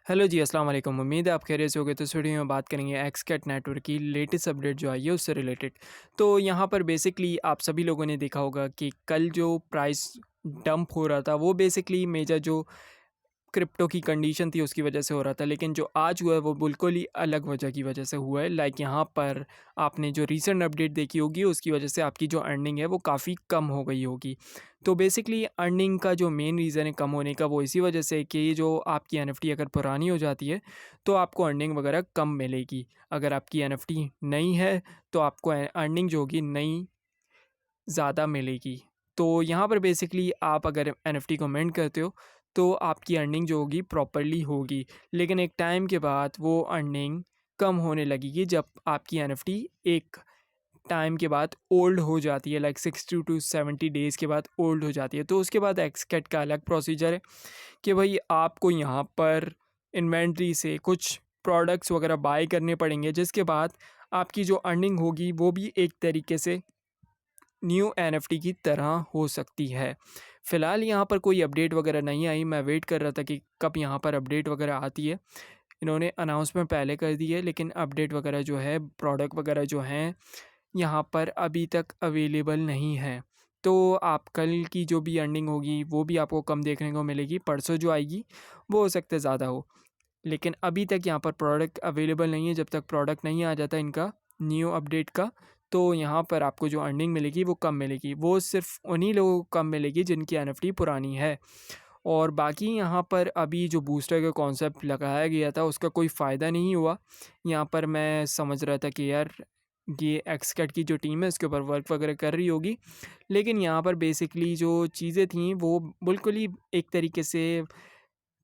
Hello जी, अस्सलाम वालेकुम। उम्मीद है आप खैरियत से होंगे। तो इस वीडियो में बात करेंगे एक्सकैट नेटवर्क की लेटेस्ट अपडेट जो आई है उससे रिलेटेड। तो यहाँ पर बेसिकली आप सभी लोगों ने देखा होगा कि कल जो प्राइस डंप हो रहा था वो बेसिकली मेजर जो क्रिप्टो की कंडीशन थी उसकी वजह से हो रहा था, लेकिन जो आज हुआ है वो बिल्कुल ही अलग वजह की वजह से हुआ है। लाइक यहाँ पर आपने जो रीसेंट अपडेट देखी होगी उसकी वजह से आपकी जो अर्निंग है वो काफ़ी कम हो गई होगी। तो बेसिकली अर्निंग का जो मेन रीज़न है कम होने का वो इसी वजह से है कि जो आपकी एनएफटी अगर पुरानी हो जाती है तो आपको अर्निंग वगैरह कम मिलेगी। अगर आपकी एनएफटी नई है तो आपको अर्निंग जो होगी नई ज़्यादा मिलेगी। तो यहाँ पर बेसिकली आप अगर एनएफटी को मिंट करते हो तो आपकी अर्निंग जो होगी प्रॉपर्ली होगी, लेकिन एक टाइम के बाद वो अर्निंग कम होने लगेगी जब आपकी एनएफटी एक टाइम के बाद ओल्ड हो जाती है। लाइक 60 टू 70 डेज़ के बाद ओल्ड हो जाती है। तो उसके बाद एक्सकैट का अलग प्रोसीजर है कि भाई आपको यहाँ पर इन्वेंट्री से कुछ प्रोडक्ट्स वगैरह बाय करने पड़ेंगे, जिसके बाद आपकी जो अर्निंग होगी वो भी एक तरीके से न्यू एनएफटी की तरह हो सकती है। फ़िलहाल यहाँ पर कोई अपडेट वगैरह नहीं आई। मैं वेट कर रहा था कि कब यहाँ पर अपडेट वगैरह आती है। इन्होंने अनाउंसमेंट पहले कर दी है, लेकिन अपडेट वगैरह जो है, प्रोडक्ट वगैरह जो हैं यहाँ पर अभी तक अवेलेबल नहीं है। तो आप कल की जो भी अर्निंग होगी वो भी आपको कम देखने को मिलेगी। परसों जो आएगी वो हो सकता है ज़्यादा हो, लेकिन अभी तक यहाँ पर प्रोडक्ट अवेलेबल नहीं है। जब तक प्रोडक्ट नहीं आ जाता इनका न्यू अपडेट का, तो यहाँ पर आपको जो अर्निंग मिलेगी वो कम मिलेगी। वो सिर्फ उन्हीं लोगों को कम मिलेगी जिनकी एनएफटी पुरानी है। और बाकी यहाँ पर अभी जो बूस्टर का कॉन्सेप्ट लगाया गया था उसका कोई फ़ायदा नहीं हुआ। यहाँ पर मैं समझ रहा था कि यार ये एक्सकैट की जो टीम है इसके ऊपर वर्क वगैरह कर रही होगी, लेकिन यहाँ पर बेसिकली जो चीज़ें थी वो बिल्कुल ही एक तरीके से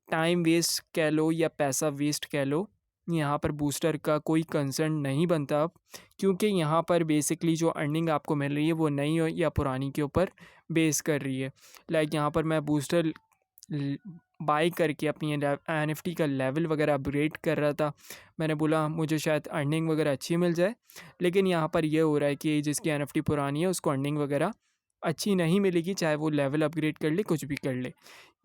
टाइम वेस्ट कह लो या पैसा वेस्ट कह लो, यहाँ पर बूस्टर का कोई कंसर्न नहीं बनता अब। क्योंकि यहाँ पर बेसिकली जो अर्निंग आपको मिल रही है वो नई हो या पुरानी के ऊपर बेस कर रही है। लाइक यहाँ पर मैं बूस्टर बाई करके अपनी एनएफटी का लेवल वगैरह अपग्रेड कर रहा था। मैंने बोला मुझे शायद अर्निंग वगैरह अच्छी मिल जाए, लेकिन यहाँ पर ये हो रहा है कि जिसकी एनएफटी पुरानी है उसको अर्निंग वगैरह अच्छी नहीं मिलेगी, चाहे वो लेवल अपग्रेड कर ले कुछ भी कर ले।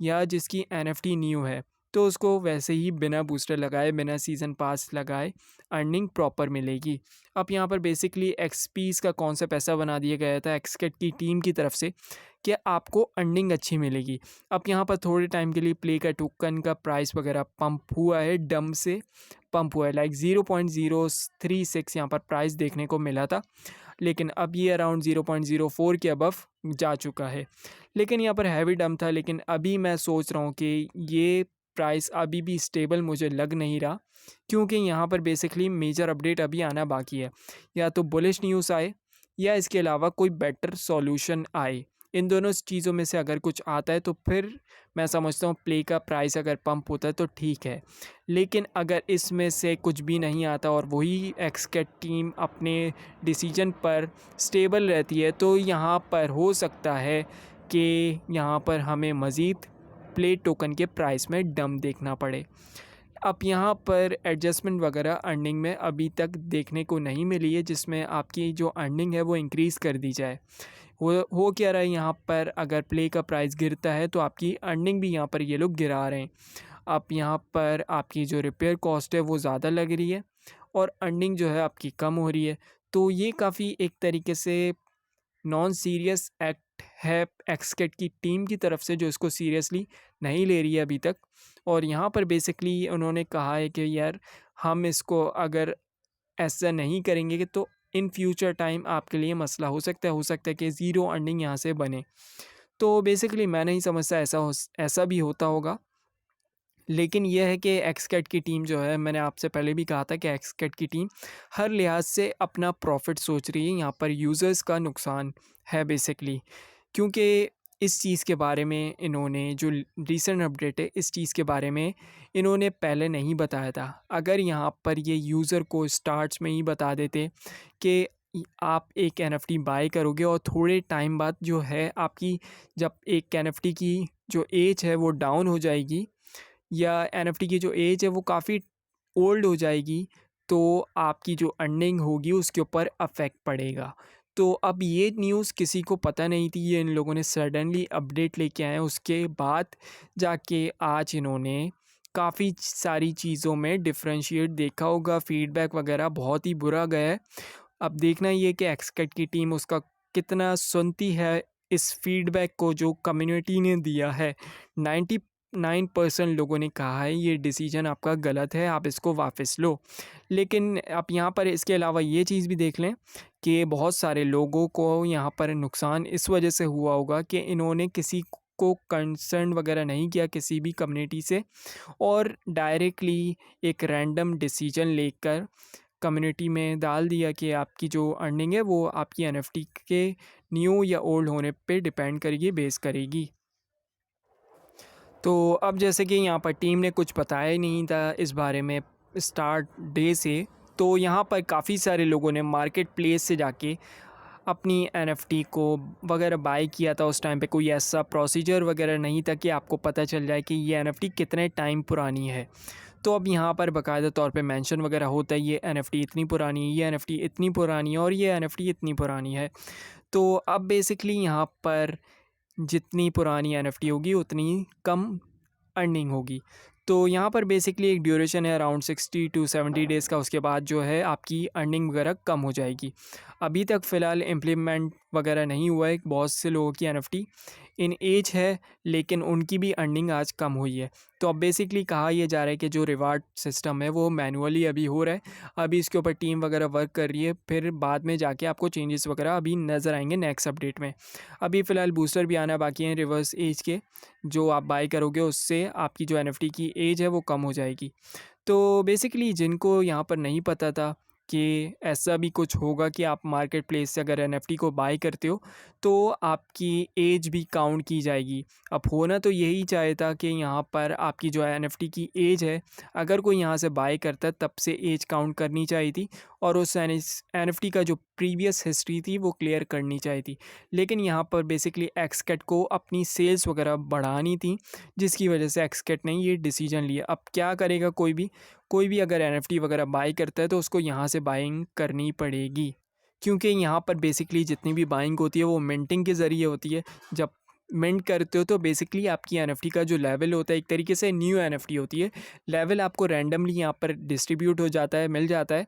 या जिसकी एनएफटी न्यू है तो उसको वैसे ही बिना बूस्टर लगाए बिना सीज़न पास लगाए अर्निंग प्रॉपर मिलेगी। अब यहाँ पर बेसिकली एक्सपीस का कॉन्सेप्ट ऐसा बना दिया गया था एक्सकेट की टीम की तरफ से कि आपको अर्निंग अच्छी मिलेगी। अब यहाँ पर थोड़े टाइम के लिए प्ले का टोकन का प्राइस वगैरह पंप हुआ है, डम से पंप हुआ है। लाइक 0.036 यहाँ पर प्राइस देखने को मिला था, लेकिन अब ये अराउंड 0.04 के अबव जा चुका है। लेकिन यहाँ पर हैवी डम था, लेकिन अभी मैं सोच रहा हूँ कि ये प्राइस अभी भी स्टेबल मुझे लग नहीं रहा, क्योंकि यहाँ पर बेसिकली मेजर अपडेट अभी आना बाकी है। या तो बुलिश न्यूज़ आए या इसके अलावा कोई बेटर सॉल्यूशन आए। इन दोनों चीज़ों में से अगर कुछ आता है तो फिर मैं समझता हूँ प्ले का प्राइस अगर पंप होता है तो ठीक है। लेकिन अगर इसमें से कुछ भी नहीं आता और वही एक्सकेट टीम अपने डिसीजन पर स्टेबल रहती है, तो यहाँ पर हो सकता है कि यहाँ पर हमें मज़ीद प्ले टोकन के प्राइस में डम देखना पड़े। अब यहाँ पर एडजस्टमेंट वगैरह अर्निंग में अभी तक देखने को नहीं मिली है जिसमें आपकी जो अर्निंग है वो इंक्रीज़ कर दी जाए। हो क्या रहा है यहाँ पर, अगर प्ले का प्राइस गिरता है तो आपकी अर्निंग भी यहाँ पर ये लोग गिरा रहे हैं। अब यहाँ पर आपकी जो रिपेयर कॉस्ट है वो ज़्यादा लग रही है और अर्निंग जो है आपकी कम हो रही है। तो ये काफ़ी एक तरीके से नॉन सीरियस एक्ट है एक्सकेट की टीम की तरफ से, जो इसको सीरियसली नहीं ले रही है अभी तक। और यहाँ पर बेसिकली उन्होंने कहा है कि यार हम इसको अगर ऐसा नहीं करेंगे कि तो इन फ्यूचर टाइम आपके लिए मसला हो सकता है कि ज़ीरो अर्निंग यहाँ से बने। तो बेसिकली मैं नहीं समझता ऐसा भी होता होगा। लेकिन यह है कि एक्सकैट की टीम जो है, मैंने आपसे पहले भी कहा था कि एक्सकैट की टीम हर लिहाज से अपना प्रॉफिट सोच रही है। यहाँ पर यूज़र्स का नुकसान है बेसिकली, क्योंकि इस चीज़ के बारे में इन्होंने जो रीसेंट अपडेट है इस चीज़ के बारे में इन्होंने पहले नहीं बताया था। अगर यहाँ पर ये यूज़र को स्टार्ट्स में ही बता देते कि आप एक एनएफटी बाय करोगे और थोड़े टाइम बाद जो है आपकी, जब एक एनएफटी की जो एज है वो डाउन हो जाएगी या एनएफटी की जो एज है वो काफ़ी ओल्ड हो जाएगी, तो आपकी जो अर्निंग होगी उसके ऊपर अफेक्ट पड़ेगा। तो अब ये न्यूज़ किसी को पता नहीं थी, ये इन लोगों ने सडनली अपडेट लेके आए, उसके बाद जाके आज इन्होंने काफ़ी सारी चीज़ों में डिफरेंशिएट देखा होगा, फीडबैक वगैरह बहुत ही बुरा गया है। अब देखना ये कि एक्सकट की टीम उसका कितना सुनती है इस फीडबैक को जो कम्युनिटी ने दिया है। 99% लोगों ने कहा है ये डिसीजन आपका गलत है, आप इसको वापस लो। लेकिन आप यहाँ पर इसके अलावा ये चीज़ भी देख लें कि बहुत सारे लोगों को यहाँ पर नुकसान इस वजह से हुआ होगा कि इन्होंने किसी को कंसर्न वगैरह नहीं किया किसी भी कम्युनिटी से, और डायरेक्टली एक रैंडम डिसीजन लेकर कम्युनिटी में डाल दिया कि आपकी जो अर्निंग है वो आपकी एनएफटी के न्यू या ओल्ड होने पे डिपेंड करेगी, बेस करेगी। तो अब जैसे कि यहाँ पर टीम ने कुछ बताया ही नहीं था इस बारे में स्टार्ट डे से, तो यहाँ पर काफ़ी सारे लोगों ने मार्केट प्लेस से जाके अपनी एनएफटी को वगैरह बाय किया था। उस टाइम पे कोई ऐसा प्रोसीजर वगैरह नहीं था कि आपको पता चल जाए कि ये एनएफटी कितने टाइम पुरानी है। तो अब यहाँ पर बाकायदा तौर पे मेंशन वगैरह होता है ये एनएफटी इतनी पुरानी है, ये एनएफटी इतनी पुरानी है और ये एनएफटी इतनी पुरानी है। तो अब बेसिकली यहाँ पर जितनी पुरानी एनएफटी होगी उतनी कम अर्निंग होगी। तो यहाँ पर बेसिकली एक ड्यूरेशन है अराउंड 60 टू 70 डेज़ का, उसके बाद जो है आपकी अर्निंग वगैरह कम हो जाएगी। अभी तक फ़िलहाल इम्प्लीमेंट वगैरह नहीं हुआ है, बहुत से लोगों की एनएफटी इन एज है लेकिन उनकी भी अर्निंग आज कम हुई है। तो अब बेसिकली कहा यह जा रहा है कि जो रिवार्ड सिस्टम है वो मैनुअली अभी हो रहा है, अभी इसके ऊपर टीम वगैरह वर्क कर रही है, फिर बाद में जाके आपको चेंजेस वगैरह अभी नज़र आएंगे नेक्स्ट अपडेट में। अभी फ़िलहाल बूस्टर भी आना बाकी है रिवर्स एज के, जो आप बाय करोगे उससे आपकी जो एनएफटी की एज है वो कम हो जाएगी। तो बेसिकली जिनको यहाँ पर नहीं पता था कि ऐसा भी कुछ होगा कि आप मार्केट प्लेस से अगर एनएफटी को बाय करते हो तो आपकी एज भी काउंट की जाएगी। अब होना तो यही चाहे था कि यहाँ पर आपकी जो एनएफटी की एज है, अगर कोई यहाँ से बाय करता तब से एज काउंट करनी चाहिए थी और उस एनएफटी का जो प्रीवियस हिस्ट्री थी वो क्लियर करनी चाहिए थी। लेकिन यहाँ पर बेसिकली एक्सकैट को अपनी सेल्स वगैरह बढ़ानी थी, जिसकी वजह से एक्सकैट ने ये डिसीजन लिया। अब क्या करेगा कोई भी अगर एनएफटी वगैरह बाई करता है तो उसको यहाँ से बाइंग करनी पड़ेगी, क्योंकि यहाँ पर बेसिकली जितनी भी बाइंग होती है वो मिंटिंग के ज़रिए होती है। जब मिंट करते हो तो बेसिकली आपकी एनएफटी का जो लेवल होता है एक तरीके से न्यू एनएफटी होती है, लेवल आपको रैंडमली यहाँ पर डिस्ट्रीब्यूट हो जाता है, मिल जाता है।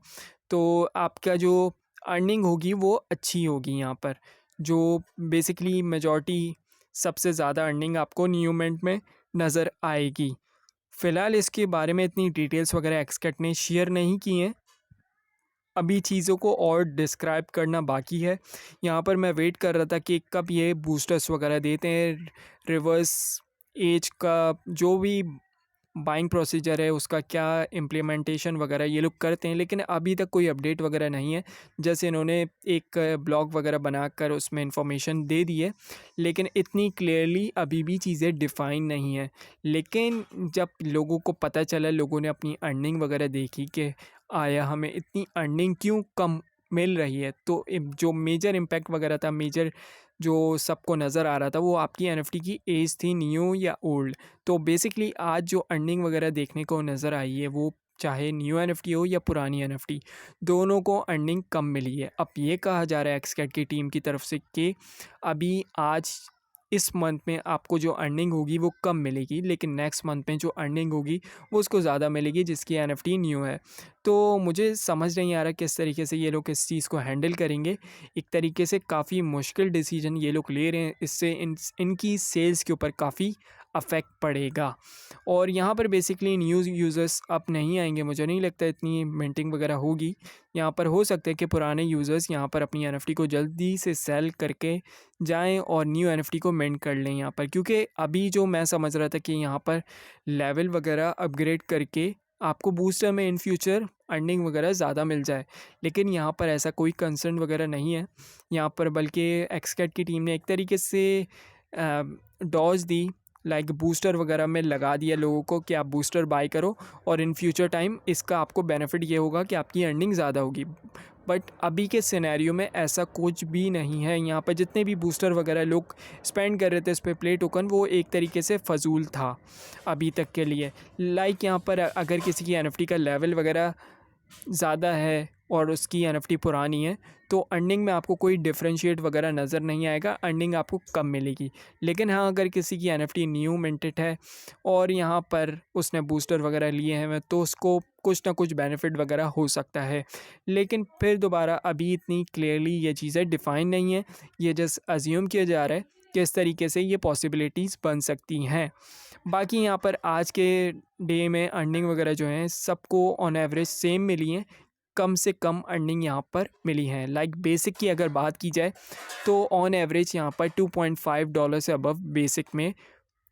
तो आपका जो अर्निंग होगी वो अच्छी होगी। यहाँ पर जो बेसिकली मेजॉरिटी सबसे ज़्यादा अर्निंग आपको न्यू मिंट में नज़र आएगी। फ़िलहाल इसके बारे में इतनी डिटेल्स वगैरह एक्सकैट ने शेयर नहीं की हैं, अभी चीज़ों को और डिस्क्राइब करना बाकी है। यहाँ पर मैं वेट कर रहा था कि कब ये बूस्टर्स वगैरह देते हैं, रिवर्स एज का जो भी बाइंग प्रोसीजर है उसका क्या इम्प्लीमेंटेशन वगैरह ये लोग करते हैं, लेकिन अभी तक कोई अपडेट वगैरह नहीं है। जैसे इन्होंने एक ब्लॉग वगैरह बनाकर उसमें इंफॉर्मेशन दे दी है, लेकिन इतनी क्लियरली अभी भी चीज़ें डिफ़ाइन नहीं है। लेकिन जब लोगों को पता चला, लोगों ने अपनी अर्निंग वगैरह देखी कि आया हमें इतनी अर्निंग क्यों कम मिल रही है, तो जो मेजर इम्पैक्ट वगैरह था, मेजर जो सबको नज़र आ रहा था वो आपकी एनएफटी की एज थी, न्यू या ओल्ड। तो बेसिकली आज जो अर्निंग वगैरह देखने को नज़र आई है वो चाहे न्यू एनएफटी हो या पुरानी एनएफटी, दोनों को अर्निंग कम मिली है। अब ये कहा जा रहा है एक्सकैट की टीम की तरफ से कि अभी आज इस मंथ में आपको जो अर्निंग होगी वो कम मिलेगी, लेकिन नेक्स्ट मंथ में जो अर्निंग होगी वो उसको ज़्यादा मिलेगी जिसकी एनएफटी न्यू है। तो मुझे समझ नहीं आ रहा किस तरीके से ये लोग इस चीज़ को हैंडल करेंगे। एक तरीके से काफ़ी मुश्किल डिसीजन ये लोग ले रहे हैं, इससे इनकी सेल्स के ऊपर काफ़ी अफेक्ट पड़ेगा। और यहाँ पर बेसिकली न्यू यूज़र्स अब नहीं आएंगे, मुझे नहीं लगता इतनी मिंटिंग वगैरह होगी। यहाँ पर हो सकता है कि पुराने यूज़र्स यहाँ पर अपनी एनएफटी को जल्दी से सेल करके जाएं और न्यू एनएफटी को मिंट कर लें यहाँ पर, क्योंकि अभी जो मैं समझ रहा था कि यहाँ पर लेवल वगैरह अपग्रेड करके आपको बूस्टर में इन फ्यूचर अर्निंग वगैरह ज़्यादा मिल जाए, लेकिन यहाँ पर ऐसा कोई कंसर्न वगैरह नहीं है। यहाँ पर बल्कि एक्सकैट की टीम ने एक तरीके से डॉज दी, लाइक बूस्टर वगैरह में लगा दिया लोगों को कि आप बूस्टर बाय करो और इन फ्यूचर टाइम इसका आपको बेनिफिट ये होगा कि आपकी अर्निंग ज़्यादा होगी। बट अभी के सिनेरियो में ऐसा कुछ भी नहीं है। यहाँ पर जितने भी बूस्टर वगैरह लोग स्पेंड कर रहे थे इस पर प्ले टोकन, वो एक तरीके से फ़जूल था अभी तक के लिए। लाइक यहाँ पर अगर किसी की एनएफटी का लेवल वगैरह ज़्यादा है, और उसकी एनएफटी पुरानी है तो अर्निंग में आपको कोई डिफरेंशिएट वगैरह नज़र नहीं आएगा, अर्निंग आपको कम मिलेगी। लेकिन हाँ, अगर किसी की एनएफटी न्यू मिंटेड है और यहाँ पर उसने बूस्टर वगैरह लिए हैं तो उसको कुछ ना कुछ बेनिफिट वगैरह हो सकता है। लेकिन फिर दोबारा अभी इतनी क्लियरली ये चीज़ें डिफ़ाइन नहीं है, ये जस्ट अज्यूम किया जा रहा है कि इस तरीके से ये पॉसिबिलिटीज़ बन सकती हैं। बाकी यहाँ पर आज के डे में अर्निंग वगैरह जो हैं सबको ऑन एवरेज सेम मिली हैं, कम से कम अर्निंग यहाँ पर मिली है। लाइक बेसिक की अगर बात की जाए तो ऑन एवरेज यहाँ पर $2.5 से अबव बेसिक में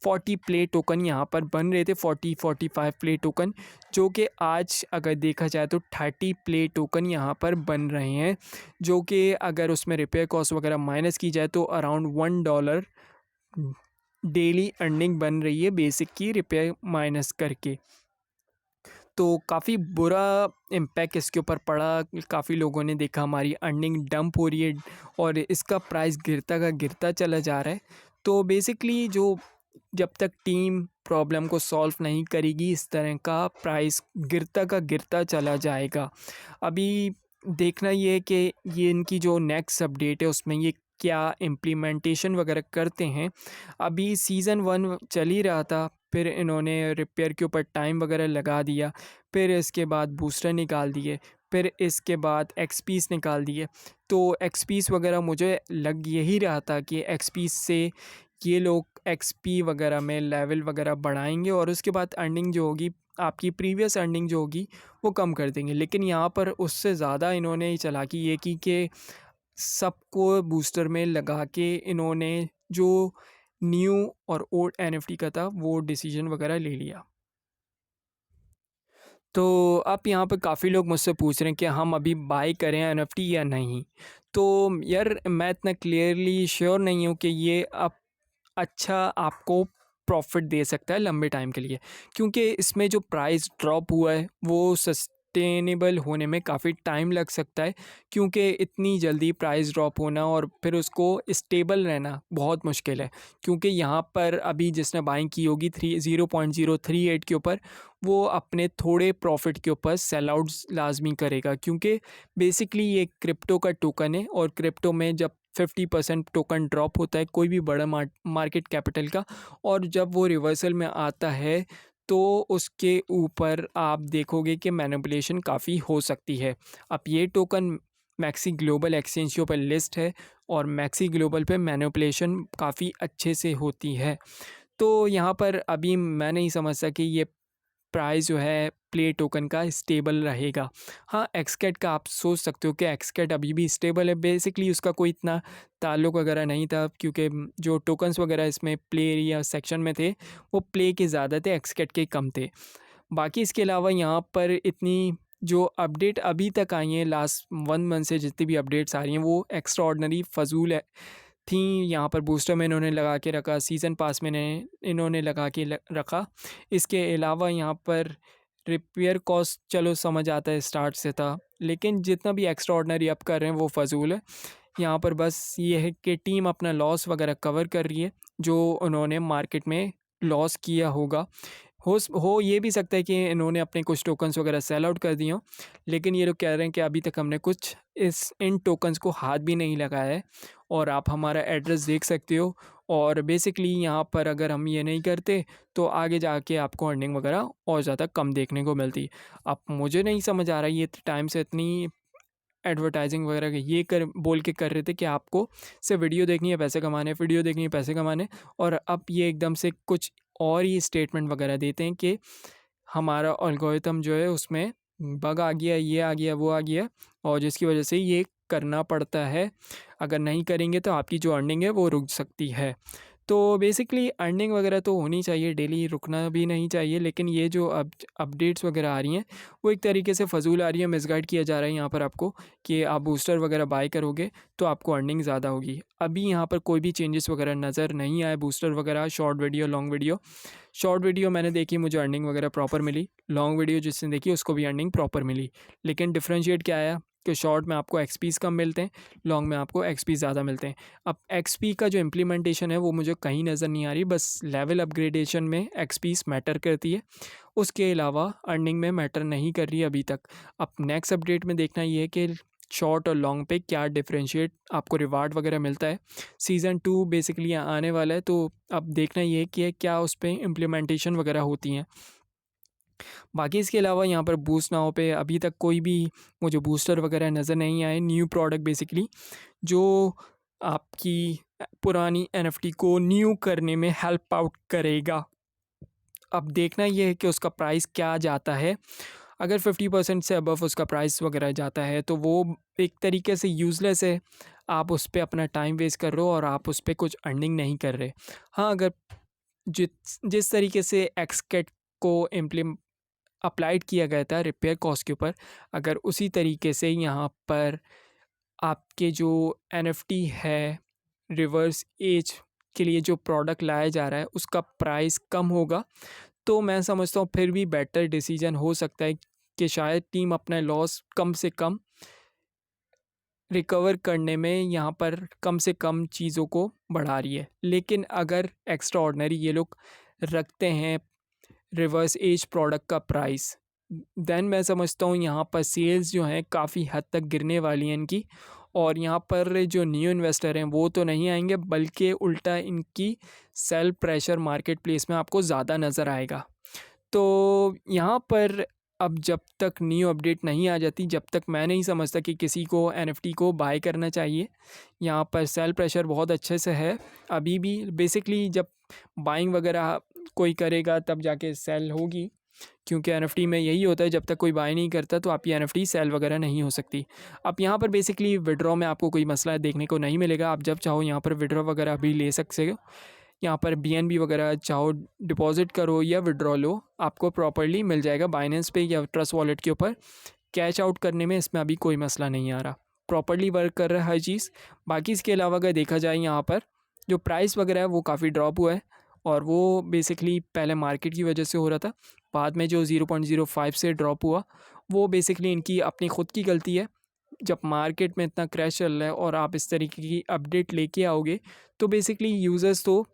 40 प्ले टोकन यहाँ पर बन रहे थे, 40-45 प्ले टोकन, जो कि आज अगर देखा जाए तो 30 प्ले टोकन यहाँ पर बन रहे हैं, जो कि अगर उसमें रिपेयर कॉस्ट वगैरह माइनस की जाए तो अराउंड $1 डेली अर्निंग बन रही है बेसिक की रिपेयर माइनस करके। तो काफ़ी बुरा इम्पैक्ट इसके ऊपर पड़ा, काफ़ी लोगों ने देखा हमारी अर्निंग डंप हो रही है और इसका प्राइस गिरता का गिरता चला जा रहा है। तो बेसिकली जो जब तक टीम प्रॉब्लम को सॉल्व नहीं करेगी इस तरह का प्राइस गिरता का गिरता चला जाएगा। अभी देखना ये है कि ये इनकी जो नेक्स्ट अपडेट है उसमें ये क्या इम्प्लीमेंटेशन वगैरह करते हैं। अभी सीज़न 1 चल ही रहा था, फिर इन्होंने रिपेयर के ऊपर टाइम वगैरह लगा दिया, फिर इसके बाद बूस्टर निकाल दिए, फिर इसके बाद एक्सपीस निकाल दिए। तो एक्सपीस वगैरह मुझे लग यही रहा था कि एक्सपीस से ये लोग एक्सपी वगैरह में लेवल वगैरह बढ़ाएंगे और उसके बाद अर्निंग जो होगी आपकी प्रीवियस अर्निंग जो होगी वो कम कर देंगे। लेकिन यहाँ पर उससे ज़्यादा इन्होंने चालाकी ये की कि सबको बूस्टर में लगा के इन्होंने जो न्यू और ओल्ड एनएफटी का था वो डिसीजन वगैरह ले लिया। तो अब यहाँ पे काफ़ी लोग मुझसे पूछ रहे हैं कि हम अभी बाय करें एनएफटी या नहीं। तो यार मैं इतना क्लियरली श्योर नहीं हूँ कि ये अब अच्छा आपको प्रॉफिट दे सकता है लंबे टाइम के लिए, क्योंकि इसमें जो प्राइस ड्रॉप हुआ है वो सस्टेनेबल होने में काफ़ी टाइम लग सकता है, क्योंकि इतनी जल्दी प्राइस ड्रॉप होना और फिर उसको स्टेबल रहना बहुत मुश्किल है। क्योंकि यहाँ पर अभी जिसने बाइंग की होगी 0.038 के ऊपर, वो अपने थोड़े प्रॉफिट के ऊपर सेल आउट्स लाजमी करेगा, क्योंकि बेसिकली ये क्रिप्टो का टोकन है और क्रिप्टो में जब 50% टोकन ड्रॉप होता है कोई भी बड़ा मार्केट कैपिटल का, और जब वो रिवर्सल में आता है तो उसके ऊपर आप देखोगे कि मैनिपुलेशन काफ़ी हो सकती है। अब ये टोकन मैक्सी ग्लोबल एक्सचेंज के ऊपर लिस्ट है और मैक्सी ग्लोबल पे मैनिपुलेशन काफ़ी अच्छे से होती है। तो यहाँ पर अभी मैं नहीं समझता कि ये प्राइस जो है प्ले टोकन का स्टेबल रहेगा। हाँ, एक्सकैट का आप सोच सकते हो कि एक्सकैट अभी भी स्टेबल है, बेसिकली उसका कोई इतना ताल्लुक वगैरह नहीं था, क्योंकि जो टोकन्स वगैरह इसमें प्ले या सेक्शन में थे वो प्ले के ज़्यादा थे, एक्सकैट के कम थे। बाकी इसके अलावा यहाँ पर इतनी जो अपडेट अभी तक आई हैं लास्ट 1 मंथ से, जितनी भी अपडेट्स आ रही हैं वो एक्स्ट्रा ऑर्डिनरी फ़जूल है थी। यहाँ पर बूस्टर में इन्होंने लगा के रखा, सीज़न पास में इन्होंने लगा के रखा। इसके अलावा यहाँ पर रिपेयर कॉस्ट चलो समझ आता है स्टार्ट से था, लेकिन जितना भी एक्स्ट्रा ऑर्डिनरी अब कर रहे हैं वो फ़जूल है। यहाँ पर बस ये है कि टीम अपना लॉस वगैरह कवर कर रही है जो उन्होंने मार्केट में लॉस किया होगा। हो ये भी सकता है कि इन्होंने अपने कुछ टोकन्स वगैरह सेल आउट कर दिए हों, लेकिन ये लोग कह रहे हैं कि अभी तक हमने कुछ इन टोकन्स को हाथ भी नहीं लगाया है और आप हमारा एड्रेस देख सकते हो। और बेसिकली यहाँ पर अगर हम ये नहीं करते तो आगे जाके आपको अर्निंग वगैरह और ज़्यादा कम देखने को मिलती। अब मुझे नहीं समझ आ रहा है, ये टाइम से इतनी एडवर्टाइजिंग वगैरह ये कर बोल के कर रहे थे कि आपको सिर्फ वीडियो देखनी है पैसे कमाने, वीडियो देखनी है पैसे कमाने, और अब ये एकदम से कुछ और ही स्टेटमेंट वगैरह देते हैं कि हमारा एल्गोरिथम जो है उसमें बग आ गया, ये आ गया, वो आ गया, और जिसकी वजह से ये करना पड़ता है। अगर नहीं करेंगे तो आपकी जो अर्निंग है वो रुक सकती है। तो बेसिकली अर्निंग वगैरह तो होनी चाहिए डेली, रुकना भी नहीं चाहिए, लेकिन ये जो अपडेट्स वगैरह आ रही हैं वो एक तरीके से फ़जूल आ रही है। मिसगाइड किया जा रहा है यहाँ पर आपको कि आप बूस्टर वगैरह बाय करोगे तो आपको अर्निंग ज़्यादा होगी। अभी यहाँ पर कोई भी चेंजेस वगैरह नज़र नहीं आए बूस्टर वगैरह, short video, long video. Short video मैंने देखी, मुझे अर्निंग वगैरह प्रॉपर मिली, लॉन्ग वीडियो जिसने देखी उसको भी अर्निंग प्रॉपर मिली। लेकिन डिफ्रेंशिएट क्या आया कि शॉर्ट में आपको एक्सपीस कम मिलते हैं, लॉन्ग में आपको एक्सपी ज़्यादा मिलते हैं। अब एक्सपी का जो इम्प्लीमेंटेशन है वो मुझे कहीं नज़र नहीं आ रही, बस लेवल अपग्रेडेशन में एक्सपीस मैटर करती है, उसके अलावा अर्निंग में मैटर नहीं कर रही है अभी तक। अब नेक्स्ट अपडेट में देखना ये है कि शॉर्ट और लॉन्ग पे क्या डिफरेंशिएट आपको रिवार्ड वगैरह मिलता है। सीज़न 2 बेसिकली आने वाला है, तो अब देखना ये है कि क्या उस पर इम्प्लीमेंटेशन वगैरह होती हैं। बाकी इसके अलावा यहाँ पर बूस्ट नाउ पे अभी तक कोई भी मुझे बूस्टर वगैरह नज़र नहीं आए। न्यू प्रोडक्ट बेसिकली जो आपकी पुरानी एनएफटी को न्यू करने में हेल्प आउट करेगा। अब देखना ये है कि उसका प्राइस क्या जाता है। अगर 50% से अबव उसका प्राइस वगैरह जाता है तो वो एक तरीके से यूज़लेस है, आप उस पर अपना टाइम वेस्ट कर रहे हो और आप उस पर कुछ अर्निंग नहीं कर रहे। हाँ, अगर जिस तरीके से एक्सकेट को अप्लाइड किया गया था रिपेयर कॉस्ट के ऊपर, अगर उसी तरीके से यहाँ पर आपके जो एनएफटी है रिवर्स एज के लिए जो प्रोडक्ट लाया जा रहा है उसका प्राइस कम होगा, तो मैं समझता हूँ फिर भी बेटर डिसीजन हो सकता है कि शायद टीम अपना लॉस कम से कम रिकवर करने में यहाँ पर कम से कम चीज़ों को बढ़ा रही है। लेकिन अगर एक्स्ट्रा ऑर्डिनरी ये लोग रखते हैं रिवर्स एज प्रोडक्ट का प्राइस, देन मैं समझता हूँ यहाँ पर सेल्स जो हैं काफ़ी हद तक गिरने वाली हैं इनकी, और यहाँ पर जो न्यू इन्वेस्टर हैं वो तो नहीं आएंगे, बल्कि उल्टा इनकी सेल प्रेशर मार्केट प्लेस में आपको ज़्यादा नज़र आएगा। तो यहाँ पर अब जब तक न्यू अपडेट नहीं आ जाती, जब तक मैं नहीं समझता कि किसी को एनएफटी को बाय करना चाहिए। यहाँ पर सेल प्रेशर बहुत अच्छे से है अभी भी। बेसिकली जब बाइंग वगैरह कोई करेगा तब जाके सेल होगी, क्योंकि एनएफटी में यही होता है, जब तक कोई बाय नहीं करता तो आपकी एनएफटी सेल वगैरह नहीं हो सकती। अब यहाँ पर बेसिकली विड्रॉ में आपको कोई मसला देखने को नहीं मिलेगा, आप जब चाहो यहाँ पर विड्रॉ वगैरह भी ले सकते हो। यहाँ पर बीएनबी वगैरह चाहो डिपॉजिट करो या विड्रॉ लो, आपको प्रॉपर्ली मिल जाएगा बाइनेंस पे या ट्रस्ट वॉलेट के ऊपर। कैश आउट करने में इसमें अभी कोई मसला नहीं आ रहा, प्रॉपर्ली वर्क कर रहा है हर चीज़। बाकी इसके अलावा अगर देखा जाए यहाँ पर जो प्राइस वगैरह है वो काफ़ी ड्रॉप हुआ है, और वो बेसिकली पहले मार्केट की वजह से हो रहा था, बाद में जो 0.05 से ड्रॉप हुआ वो बेसिकली इनकी अपनी ख़ुद की गलती है। जब मार्केट में इतना क्रैश चल रहा है और आप इस तरीके की अपडेट लेके आओगे तो बेसिकली यूज़र्स तो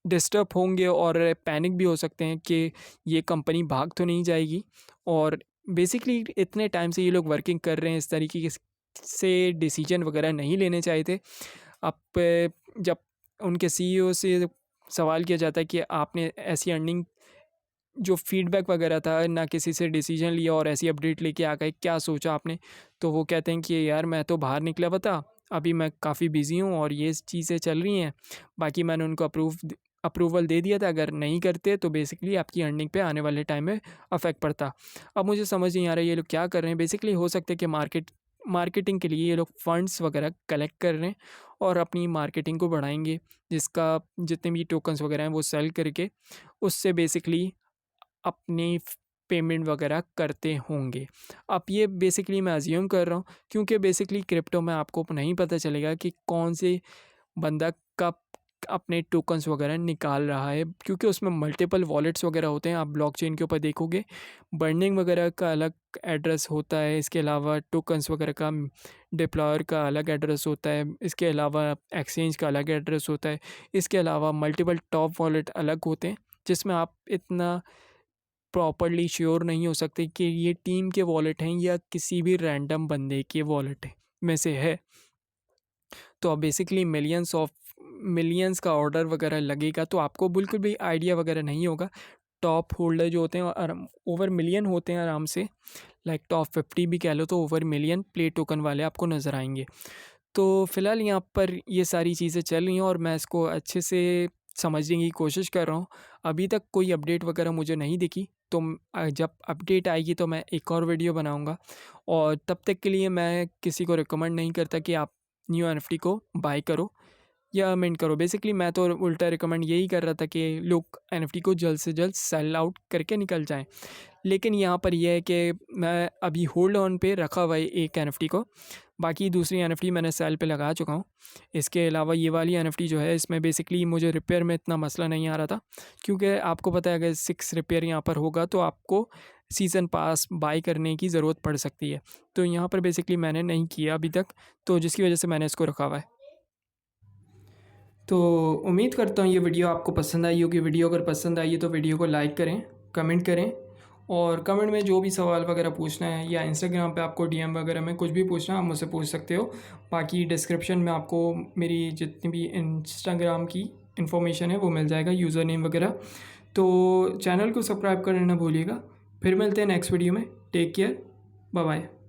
डिस्टर्ब होंगे और पैनिक भी हो सकते हैं कि ये कंपनी भाग तो नहीं जाएगी। और बेसिकली इतने टाइम से ये लोग वर्किंग कर रहे हैं, इस तरीके से डिसीजन वगैरह नहीं लेने चाहिए थे। अब जब उनके सीईओ से सवाल किया जाता है कि आपने ऐसी अर्निंग जो फीडबैक वगैरह था, ना किसी से डिसीजन लिया और ऐसी अपडेट लेके आ गए, क्या सोचा आपने? तो वो कहते हैं कि यार मैं तो बाहर निकला हुआ था, अभी मैं काफ़ी बिज़ी हूँ और ये चीज़ें चल रही हैं। बाकी मैंने उनको अप्रूवल दे दिया था, अगर नहीं करते तो बेसिकली आपकी अर्निंग पे आने वाले टाइम में अफेक्ट पड़ता। अब मुझे समझ नहीं आ रहा है ये लोग क्या कर रहे हैं। बेसिकली हो सकता है कि मार्केटिंग के लिए ये लोग फंड्स वगैरह कलेक्ट कर रहे हैं और अपनी मार्केटिंग को बढ़ाएंगे, जिसका जितने भी टोकन्स वगैरह हैं वो सेल करके उससे बेसिकली अपनी पेमेंट वगैरह करते होंगे। अब ये बेसिकली मैं अज्यूम कर रहा हूँ, क्योंकि बेसिकली क्रिप्टो में आपको नहीं पता चलेगा कि कौन से बंदा कब अपने टोकन्स वगैरह निकाल रहा है, क्योंकि उसमें मल्टीपल वॉलेट्स वगैरह होते हैं। आप ब्लॉकचेन के ऊपर देखोगे बर्निंग वगैरह का अलग एड्रेस होता है, इसके अलावा टोकन्स वगैरह का डिप्लॉयर का अलग एड्रेस होता है, इसके अलावा एक्सचेंज का अलग एड्रेस होता है, इसके अलावा मल्टीपल टॉप वॉलेट अलग होते हैं, जिसमें आप इतना प्रॉपर्ली श्योर नहीं हो सकते कि ये टीम के वॉलेट हैं या किसी भी रैंडम बंदे के वॉलेट में से है। तो अब बेसिकली मिलियंस का ऑर्डर वगैरह लगेगा तो आपको बिल्कुल भी आइडिया वगैरह नहीं होगा। टॉप होल्डर जो होते हैं ओवर मिलियन होते हैं आराम से, लाइक टॉप 50 भी कह लो तो ओवर मिलियन प्ले टोकन वाले आपको नज़र आएंगे। तो फ़िलहाल यहाँ पर ये सारी चीज़ें चल रही हैं और मैं इसको अच्छे से समझने की कोशिश कर रहा हूँ। अभी तक कोई अपडेट वगैरह मुझे नहीं दिखी, तो जब अपडेट आएगी तो मैं एक और वीडियो बनाऊँगा, और तब तक के लिए मैं किसी को रिकमेंड नहीं करता कि आप न्यू एनएफटी को बाय करो या मिंट करो। बेसिकली मैं तो उल्टा रिकमेंड यही कर रहा था कि लोग एनएफटी को जल्द से जल्द सेल आउट करके निकल जाएं। लेकिन यहाँ पर यह है कि मैं अभी होल्ड ऑन पे रखा हुआ है एक एनएफटी को। बाकी दूसरी एनएफटी मैंने सेल पे लगा चुका हूँ। इसके अलावा ये वाली एनएफटी जो है इसमें बेसिकली मुझे रिपेयर में इतना मसला नहीं आ रहा था, क्योंकि आपको पता है अगर 6 रिपेयर यहाँ पर होगा तो आपको सीज़न पास बाय करने की ज़रूरत पड़ सकती है। तो यहाँ पर बेसिकली मैंने नहीं किया अभी तक, तो जिसकी वजह से मैंने इसको रखा हुआ है। तो उम्मीद करता हूँ ये वीडियो आपको पसंद आई होगी। वीडियो अगर पसंद आई है तो वीडियो को लाइक करें, कमेंट करें, और कमेंट में जो भी सवाल वगैरह पूछना है या इंस्टाग्राम पे आपको डीएम वगैरह में कुछ भी पूछना है आप मुझसे पूछ सकते हो। बाकी डिस्क्रिप्शन में आपको मेरी जितनी भी इंस्टाग्राम की इन्फॉर्मेशन है वो मिल जाएगा, यूज़र नेम वगैरह। तो चैनल को सब्सक्राइब करना ना भूलिएगा। फिर मिलते हैं नेक्स्ट वीडियो में। Take care, bye bye.